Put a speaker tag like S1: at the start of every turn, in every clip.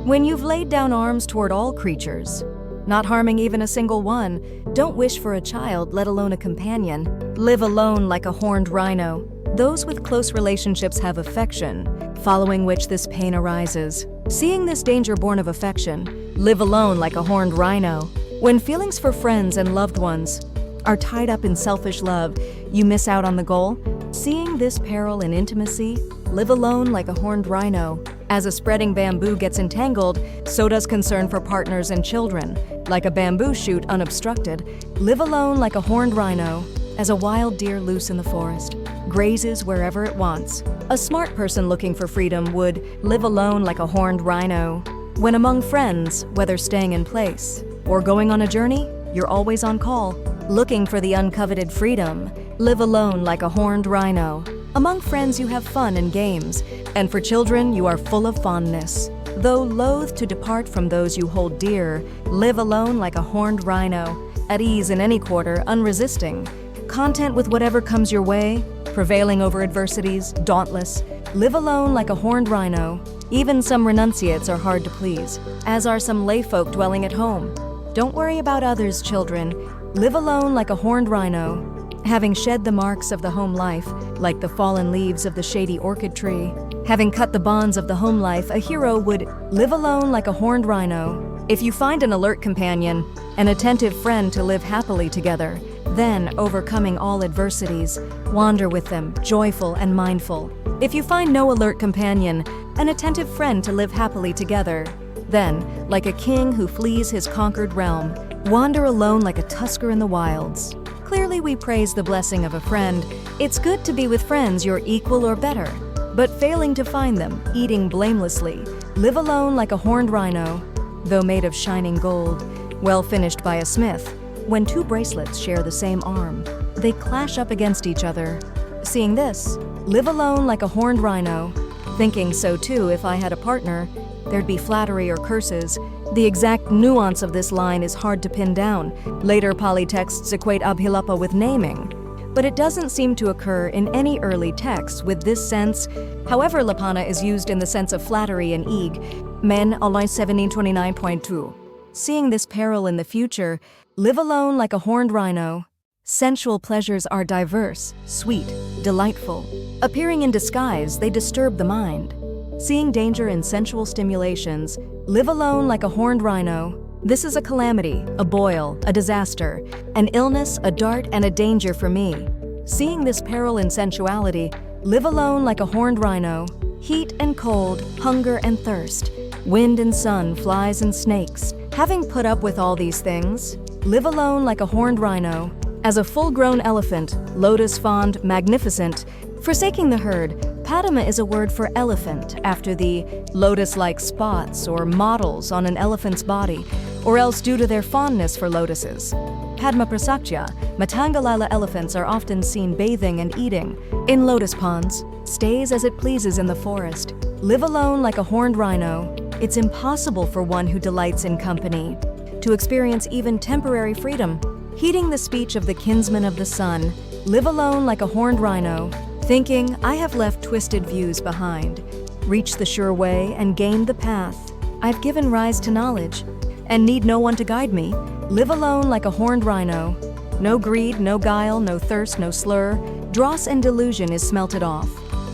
S1: When you've laid down arms toward all creatures, not harming even a single one, don't wish for a child, let alone a companion. Live alone like a horned rhino. Those with close relationships have affection, following which this pain arises. Seeing this danger born of affection, live alone like a horned rhino. When feelings for friends and loved ones are tied up in selfish love, you miss out on the goal. Seeing this peril in intimacy, live alone like a horned rhino. As a spreading bamboo gets entangled, so does concern for partners and children. Like a bamboo shoot unobstructed, live alone like a horned rhino. As a wild deer loose in the forest grazes wherever it wants, a smart person looking for freedom would live alone like a horned rhino. When among friends, whether staying in place or going on a journey, you're always on call, looking for the uncoveted freedom. Live alone like a horned rhino. Among friends you have fun and games, and for children you are full of fondness. Though loath to depart from those you hold dear, live alone like a horned rhino. At ease in any quarter, unresisting, content with whatever comes your way, prevailing over adversities, dauntless. Live alone like a horned rhino. Even some renunciates are hard to please, as are some layfolk dwelling at home. Don't worry about others, children. Live alone like a horned rhino. Having shed the marks of the home life, like the fallen leaves of the shady orchid tree. Having cut the bonds of the home life, a hero would live alone like a horned rhino. If you find an alert companion, an attentive friend to live happily together, then, overcoming all adversities, wander with them, joyful and mindful. If you find no alert companion, an attentive friend to live happily together, then, like a king who flees his conquered realm, wander alone like a tusker in the wilds. Clearly we praise the blessing of a friend. It's good to be with friends your equal or better, but failing to find them, eating blamelessly, live alone like a horned rhino. Though made of shining gold, well finished by a smith, when two bracelets share the same arm, they clash up against each other. Seeing this, live alone like a horned rhino. Thinking so too, if I had a partner, there'd be flattery or curses. The exact nuance of this line is hard to pin down. Later Pali texts equate abhilapa with naming, but it doesn't seem to occur in any early texts with this sense. However, lapana is used in the sense of flattery in Ig, Men online 1729.2. Seeing this peril in the future, live alone like a horned rhino. Sensual pleasures are diverse, sweet, delightful. Appearing in disguise, they disturb the mind. Seeing danger in sensual stimulations, live alone like a horned rhino. This is a calamity, a boil, a disaster, an illness, a dart, and a danger for me. Seeing this peril in sensuality, live alone like a horned rhino. Heat and cold, hunger and thirst, wind and sun, flies and snakes. Having put up with all these things, live alone like a horned rhino. As a full-grown elephant, lotus-fond, magnificent, forsaking the herd, Padma is a word for elephant, after the lotus-like spots or mottles on an elephant's body, or else due to their fondness for lotuses. Padma Prasakya, Matangalila elephants are often seen bathing and eating in lotus ponds, stays as it pleases in the forest. Live alone like a horned rhino. It's impossible for one who delights in company to experience even temporary freedom. Heeding the speech of the kinsman of the sun, live alone like a horned rhino. Thinking, I have left twisted views behind, reached the sure way and gained the path. I've given rise to knowledge, and need no one to guide me. Live alone like a horned rhino. No greed, no guile, no thirst, no slur. Dross and delusion is smelted off.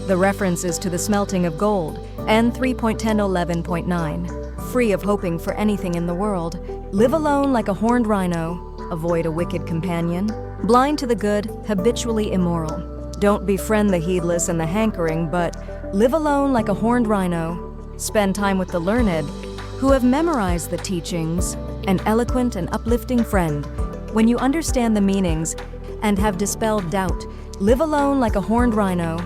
S1: The reference is to the smelting of gold, N 3.1011.9. Free of hoping for anything in the world. Live alone like a horned rhino. Avoid a wicked companion. Blind to the good, habitually immoral. Don't befriend the heedless and the hankering, but live alone like a horned rhino. Spend time with the learned, who have memorized the teachings, an eloquent and uplifting friend. When you understand the meanings and have dispelled doubt, live alone like a horned rhino.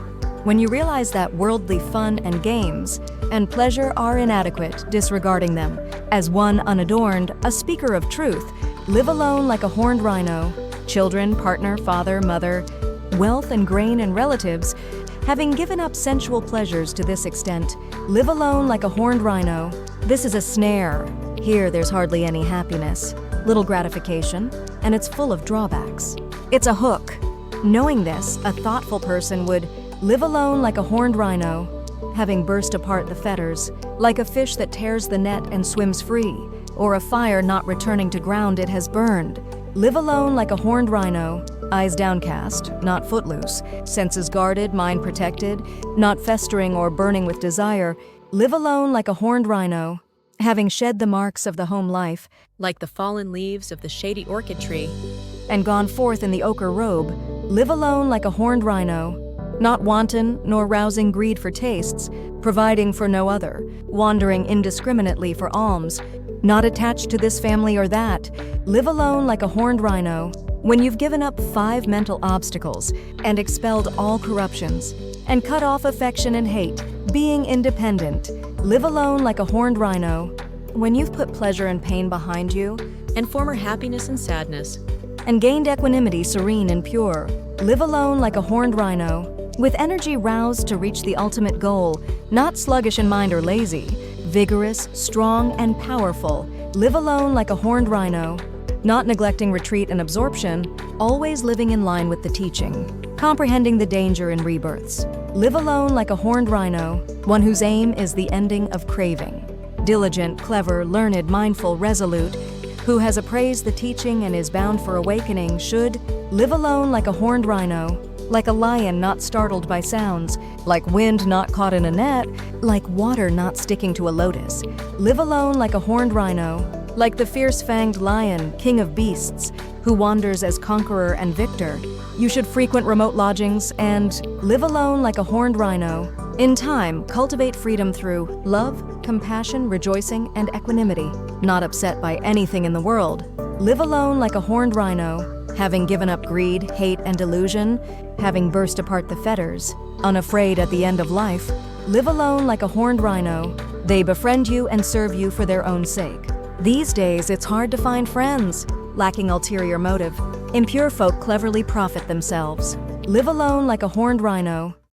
S1: When you realize that worldly fun and games and pleasure are inadequate, disregarding them. As one unadorned, a speaker of truth, live alone like a horned rhino. Children, partner, father, mother, wealth and grain and relatives, having given up sensual pleasures to this extent, live alone like a horned rhino. This is a snare. Here there's hardly any happiness, little gratification, and it's full of drawbacks. It's a hook. Knowing this, a thoughtful person would live alone like a horned rhino. having burst apart the fetters, like a fish that tears the net and swims free, or a fire not returning to ground it has burned. Live alone like a horned rhino, eyes downcast, not footloose, senses guarded, mind protected, not festering or burning with desire. Live alone like a horned rhino, having shed the marks of the home life,
S2: like the fallen leaves of the shady orchid tree,
S1: and gone forth in the ochre robe. Live alone like a horned rhino, not wanton nor rousing greed for tastes, providing for no other, wandering indiscriminately for alms, not attached to this family or that. Live alone like a horned rhino, when you've given up 5 mental obstacles and expelled all corruptions, and cut off affection and hate, being independent. Live alone like a horned rhino, when you've put pleasure and pain behind you,
S2: and former happiness and sadness,
S1: and gained equanimity serene and pure. Live alone like a horned rhino, with energy roused to reach the ultimate goal, not sluggish in mind or lazy, vigorous, strong, and powerful. Live alone like a horned rhino, not neglecting retreat and absorption, always living in line with the teaching, comprehending the danger in rebirths. Live alone like a horned rhino, one whose aim is the ending of craving. Diligent, clever, learned, mindful, resolute, who has appraised the teaching and is bound for awakening, should live alone like a horned rhino, like a lion not startled by sounds, like wind not caught in a net, like water not sticking to a lotus. Live alone like a horned rhino, like the fierce-fanged lion, king of beasts, who wanders as conqueror and victor. You should frequent remote lodgings and live alone like a horned rhino. In time, cultivate freedom through love, compassion, rejoicing, and equanimity, not upset by anything in the world. Live alone like a horned rhino, having given up greed, hate, and delusion, having burst apart the fetters, unafraid at the end of life. Live alone like a horned rhino. They befriend you and serve you for their own sake. These days, it's hard to find friends, lacking ulterior motive. Impure folk cleverly profit themselves. Live alone like a horned rhino,